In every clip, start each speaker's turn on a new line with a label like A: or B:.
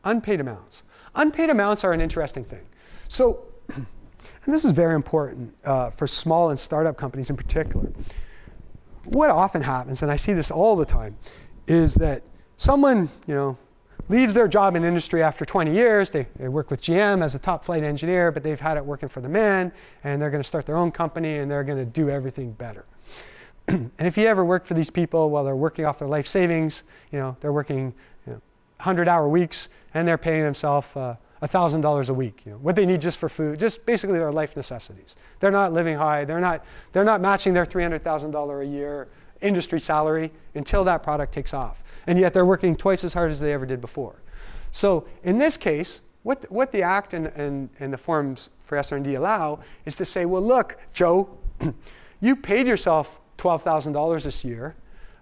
A: unpaid amounts. Unpaid amounts are an interesting thing. So, and this is very important for small and startup companies in particular. What often happens, and I see this all the time, is that someone, leaves their job in industry after 20 years. They work with GM as a top flight engineer, but they've had it working for the man, and they're going to start their own company, and they're going to do everything better. And if you ever work for these people while they're working off their life savings, they're working 100-hour weeks, and they're paying themselves $1,000 a week. What they need just for food, just basically their life necessities. They're not living high. They're not matching their $300,000 a year industry salary until that product takes off. And yet they're working twice as hard as they ever did before. So in this case, what the Act and the forms for SR&D allow is to say, well, look, Joe, you paid yourself $12,000 this year,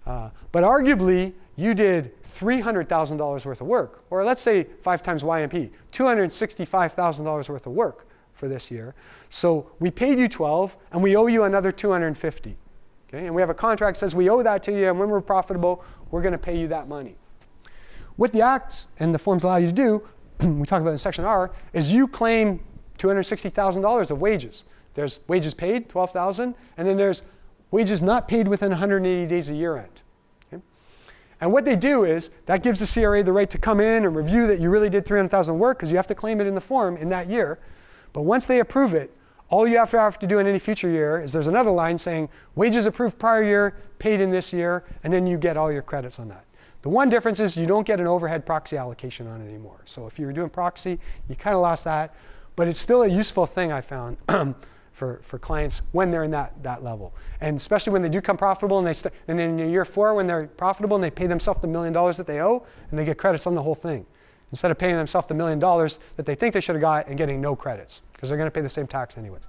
A: but arguably you did $300,000 worth of work, or let's say 5 times YMP, $265,000 worth of work for this year. So we paid you 12, and we owe you another 250. Okay? And we have a contract that says we owe that to you, and when we're profitable, we're going to pay you that money. What the Act and the forms allow you to do, we talk about in Section R, is you claim $260,000 of wages. There's wages paid, $12,000, and then there's wages not paid within 180 days of year end. Okay? And what they do is that gives the CRA the right to come in and review that you really did $300,000 work, because you have to claim it in the form in that year. But once they approve it, all you have to do in any future year is there's another line saying wages approved prior year, paid in this year, and then you get all your credits on that. The one difference is you don't get an overhead proxy allocation on it anymore. So if you were doing proxy, you kind of lost that. But it's still a useful thing, I found, for clients when they're in that level. And especially when they do come profitable, and then in year 4 when they're profitable and they pay themselves the $1 million that they owe, and they get credits on the whole thing, instead of paying themselves the $1 million that they think they should have got and getting no credits, because they're going to pay the same tax anyways.